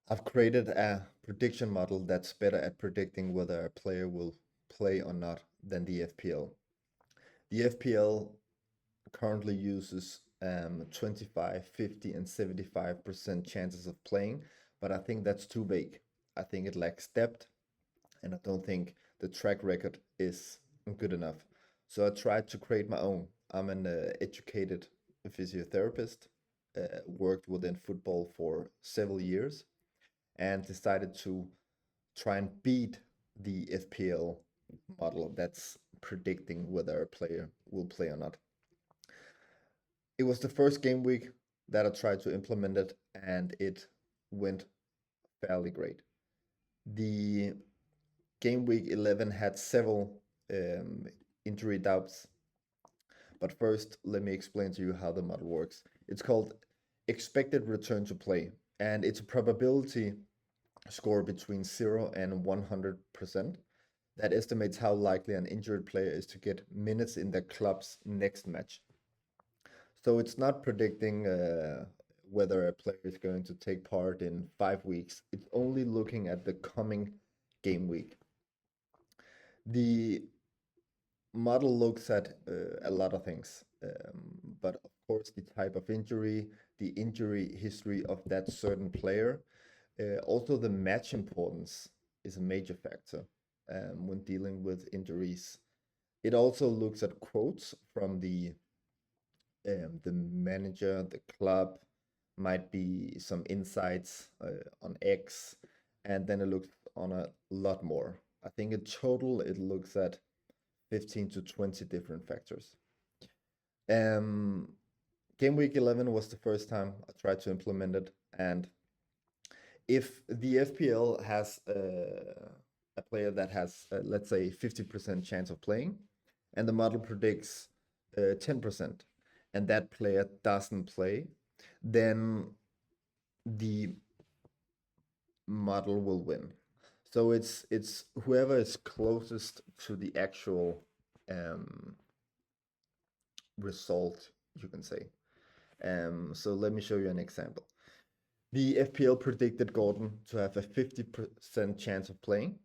I've created a prediction model that's better at predicting whether a player will play or not than the FPL. The FPL currently uses 25, 50, and 75% chances of playing, but I think that's too vague. I think it lacks depth, and I don't think the track record is good enough. So I tried to create my own. I'm an educated physiotherapist, worked within football for several years, and decided to try and beat the FPL model that's predicting whether a player will play or not. It was the first game week that I tried to implement it, and it went fairly great. The game week 11 had several um, injury doubts, but first, let me explain to you how the model works. It's called expected return to play, and it's a probability score between 0 and 100% that estimates how likely an injured player is to get minutes in their club's next match. So it's not predicting whether a player is going to take part in 5 weeks. It's only looking at the coming game week. The model looks at a lot of things, but of course, the type of injury, the injury history of that certain player, also the match importance is a major factor when dealing with injuries. It also looks at quotes from the manager, the club, might be some insights on X, and then it looks on a lot more. I think in total it looks at 15 to 20 different factors. Um, Game week 11 was the first time I tried to implement it, and if the FPL has a player that has, let's say, 50% chance of playing, and the model predicts 10%, and that player doesn't play, then the model will win. So it's whoever is closest to the actual um, result, you can say. So let me show you an example. The FPL predicted Gordon to have a 50% chance of playing.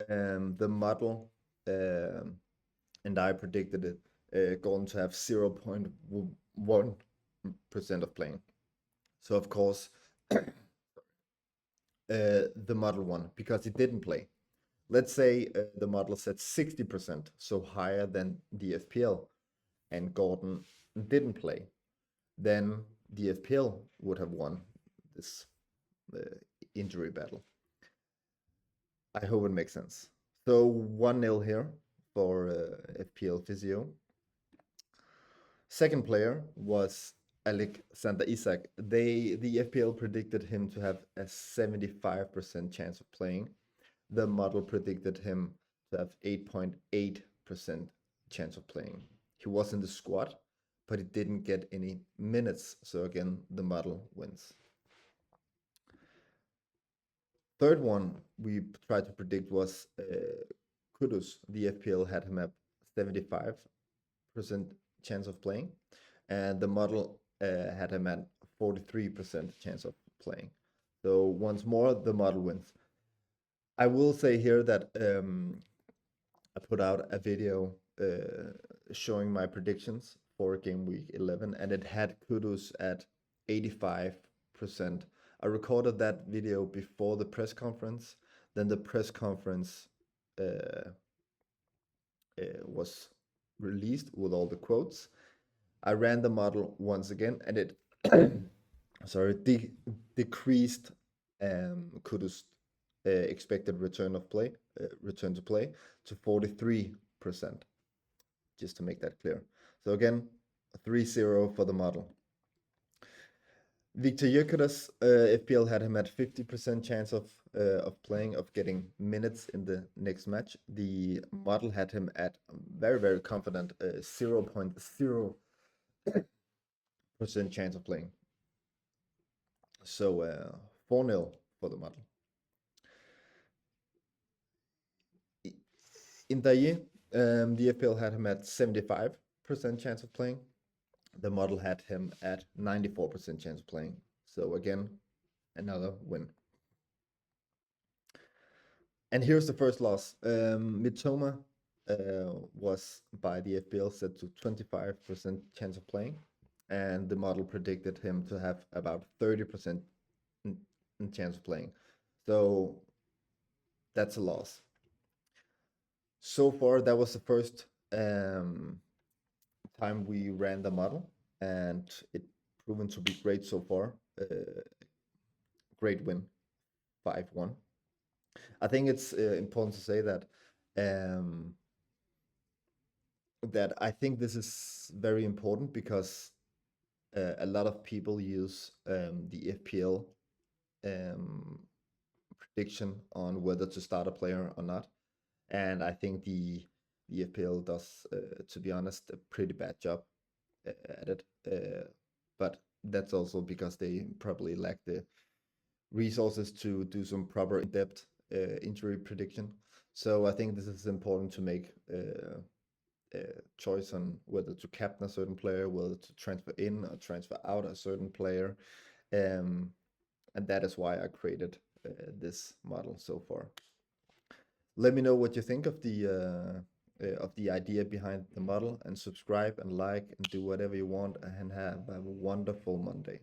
The model and I predicted it Gordon to have 0.1% of playing. So of course, the model won because it didn't play. Let's say the model said 60%, so higher than the FPL, and Gordon didn't play. Then the FPL would have won this uh, injury battle. I hope it makes sense. So 1-0 here for FPL Physio. Second player was Alexander Isak. The FPL predicted him to have a 75% chance of playing. The model predicted him to have 8.8% chance of playing. He was in the squad, but he didn't get any minutes. So again, the model wins. Third one we tried to predict was Kudus. The FPL had him at 75% chance of playing, and the model had him at 43% chance of playing. So once more, the model wins. I will say here that I put out a video showing my predictions for game week 11, and it had Kudus at 85%. I recorded that video before the press conference. Then the press conference was released with all the quotes. I ran the model once again, and it sorry decreased Kudus expected return to play to 43%, just to make that clear. So again, 3-0 for the model. Victor Gyökeres, FPL had him at 50% chance of playing, of getting minutes in the next match. The model had him at very, very confident 0.0% chance of playing. So 4-0 for the model. Indaye, the FPL had him at 75% chance of playing. The model had him at 94% chance of playing. So again, another win. And here's the first loss. Mitoma was by the FPL set to 25% chance of playing, and the model predicted him to have about 30% in chance of playing. So that's a loss. So far, that was the first time we ran the model, and it proven to be great so far. Great win, 5-1. I think it's important to say that um, I think this is very important because a lot of people use the FPL um, prediction on whether to start a player or not, and I think the FPL does, to be honest, a pretty bad job at it. But that's also because they probably lack the resources to do some proper in-depth injury prediction. So I think this is important to make choice on whether to captain a certain player, whether to transfer in or transfer out a certain player, and that is why I created this model so far. Let me know what you think of the idea behind the model, and subscribe and like and do whatever you want, and have a wonderful Monday.